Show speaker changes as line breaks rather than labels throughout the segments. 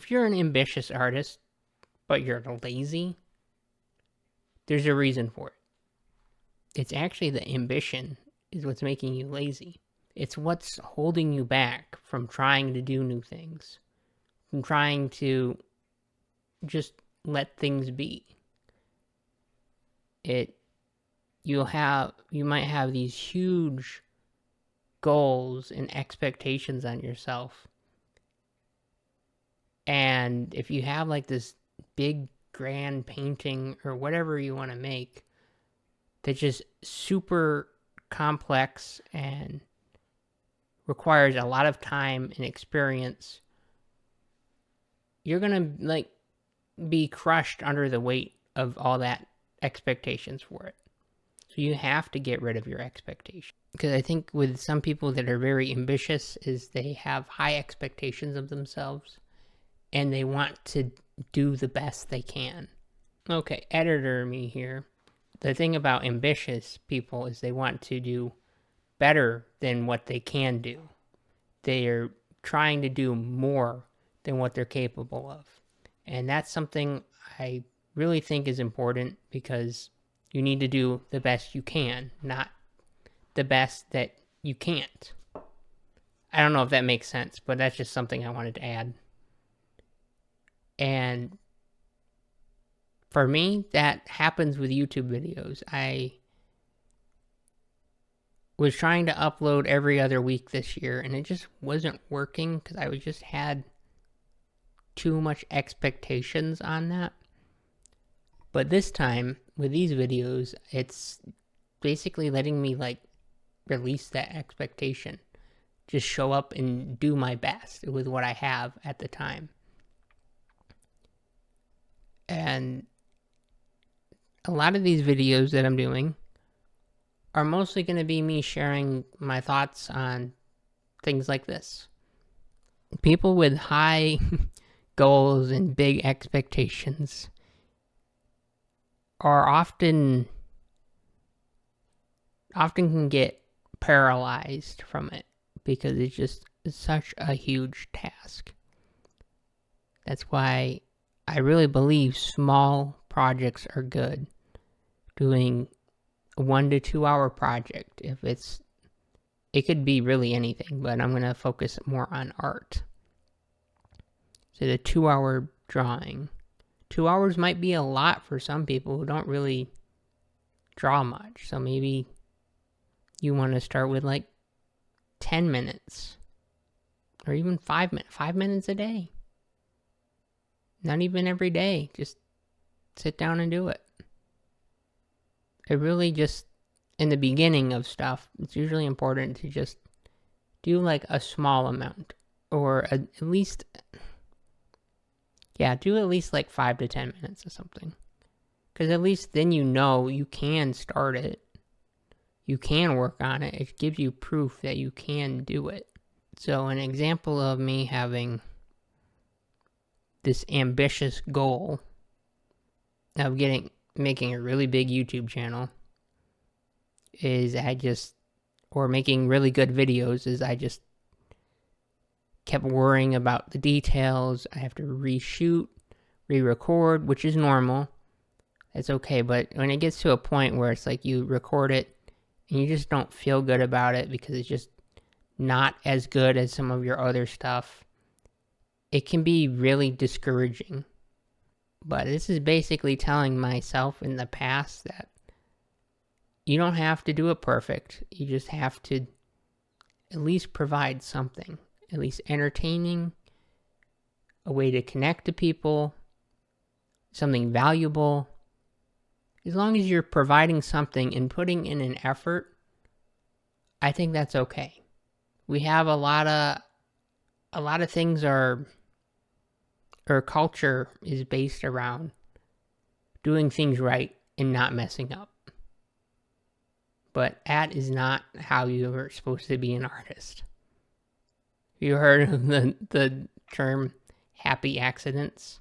if you're an ambitious artist, but you're lazy, there's a reason for it. It's actually the ambition is what's making you lazy. It's what's holding you back from trying to do new things, from trying to just let things be. You might have these huge goals and expectations on yourself. And if you have like this big grand painting or whatever you want to make that's just super complex and requires a lot of time and experience, you're going to like be crushed under the weight of all that expectations for it. So you have to get rid of your expectations. Because I think with some people that are very ambitious is they have high expectations of themselves and they want to do the best they can. Okay, editor me here. The thing about ambitious people is they want to do better than what they can do. They are trying to do more than what they're capable of. And that's something I really think is important, because you need to do the best you can, not the best that you can't. I don't know if that makes sense, but that's just something I wanted to add. And for me, that happens with YouTube videos. I was trying to upload every other week this year, and it just wasn't working because I just had too much expectations on that. But this time, with these videos, it's basically letting me like release that expectation. Just show up and do my best with what I have at the time. And a lot of these videos that I'm doing are mostly going to be me sharing my thoughts on things like this. People with high goals and big expectations are often can get paralyzed from it, because it's just such a huge task. That's why I really believe small projects are good. Doing a 1 to 2 hour project, it could be really anything, but I'm going to focus more on art. So the 2 hour drawing. 2 hours might be a lot for some people who don't really draw much. So maybe you want to start with like 10 minutes or even 5 minutes. 5 minutes a day. Not even every day. Just sit down and do it. It really just, in the beginning of stuff, it's usually important to just do like a small amount, or at least, do at least like 5 to 10 minutes or something. Because at least then you know you can start it. You can work on it. It gives you proof that you can do it. So an example of me having this ambitious goal of making a really big YouTube channel is making really good videos is I just kept worrying about the details. I have to reshoot, re-record, which is normal. That's okay, but when it gets to a point where it's like you record it and you just don't feel good about it because it's just not as good as some of your other stuff, it can be really discouraging. But this is basically telling myself in the past that you don't have to do it perfect. You just have to at least provide something, at least entertaining, a way to connect to people, something valuable. As long as you're providing something and putting in an effort, I think that's okay. We have a lot of things our culture is based around doing things right and not messing up. But that is not how you are supposed to be an artist. You heard of the term happy accidents?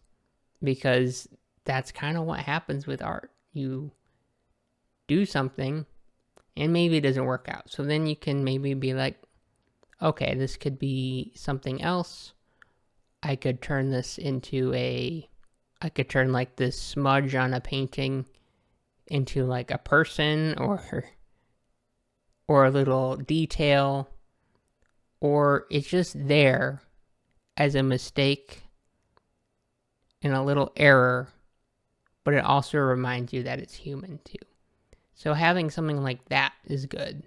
Because that's kind of what happens with art. You do something and maybe it doesn't work out. So then you can maybe be like, okay, this could be something else. I could turn this into I could turn like this smudge on a painting into like a person or a little detail, or it's just there as a mistake and a little error, but it also reminds you that it's human too. So having something like that is good,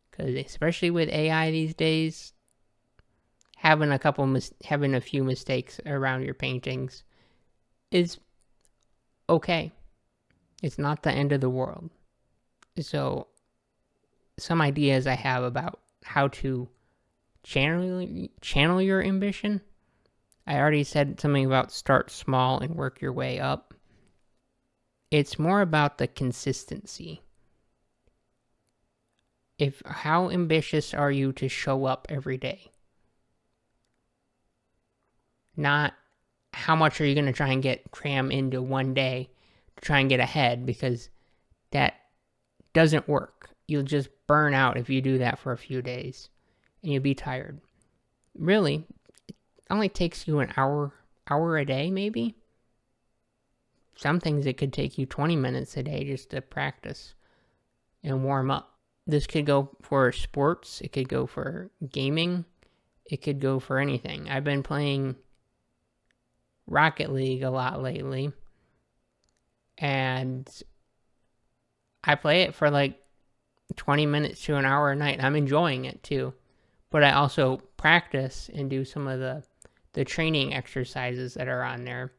because especially with AI these days, having a few mistakes around your paintings is okay. It's not the end of the world. So some ideas I have about how to channel your ambition. I already said something about start small and work your way up. It's more about the consistency. How ambitious are you to show up every day? Not how much are you going to try and cram into one day to try and get ahead, because that doesn't work. You'll just burn out if you do that for a few days and you'll be tired. Really, it only takes you an hour a day maybe. Some things it could take you 20 minutes a day just to practice and warm up. This could go for sports, it could go for gaming, it could go for anything. I've been playing Rocket League a lot lately, and I play it for like 20 minutes to an hour a night. I'm enjoying it too, but I also practice and do some of the training exercises that are on there.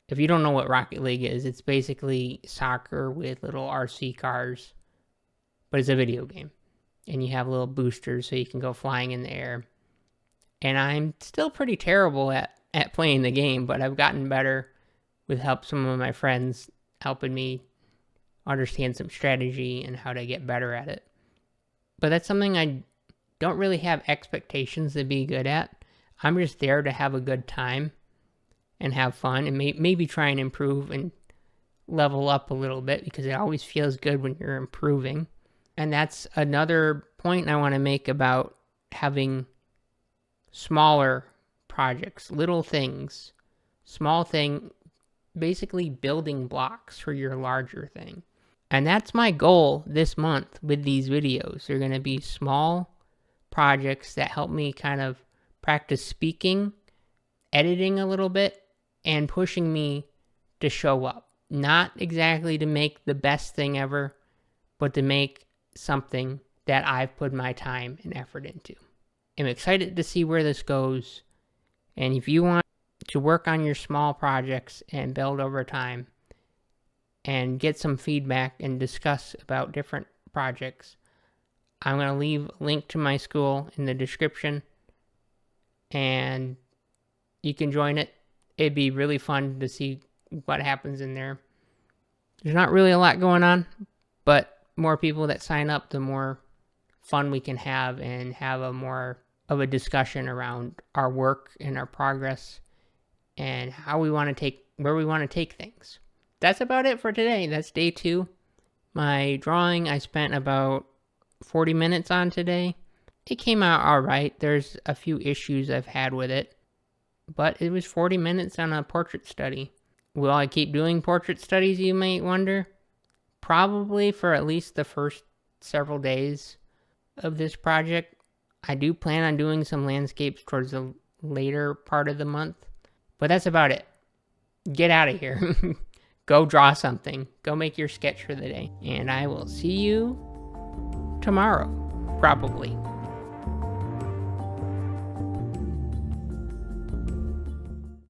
If you don't know what Rocket League is, it's basically soccer with little RC cars, but it's a video game, and you have little boosters so you can go flying in the air. And I'm still pretty terrible at playing the game, but I've gotten better with help some of my friends helping me understand some strategy and how to get better at it. But that's something I don't really have expectations to be good at. I'm just there to have a good time and have fun and maybe try and improve and level up a little bit, because it always feels good when you're improving. And that's another point I want to make about having smaller projects, little things, small thing, basically building blocks for your larger thing. And that's my goal this month with these videos. They're going to be small projects that help me kind of practice speaking, editing a little bit, and pushing me to show up. Not exactly to make the best thing ever, but to make something that I've put my time and effort into. I'm excited to see where this goes. And if you want to work on your small projects and build over time and get some feedback and discuss about different projects, I'm going to leave a link to my school in the description, and you can join it. It'd be really fun to see what happens in there. There's not really a lot going on, but more people that sign up, the more fun we can have and have a more of a discussion around our work and our progress and how we want to where we want to take things. That's about it for today. That's day 2. My drawing, I spent about 40 minutes on today. It came out all right. There's a few issues I've had with it, but it was 40 minutes on a portrait study. Will I keep doing portrait studies, you might wonder? Probably for at least the first several days of this project. I do plan on doing some landscapes towards the later part of the month, but that's about it. Get out of here. Go draw something. Go make your sketch for the day. And I will see you tomorrow, probably.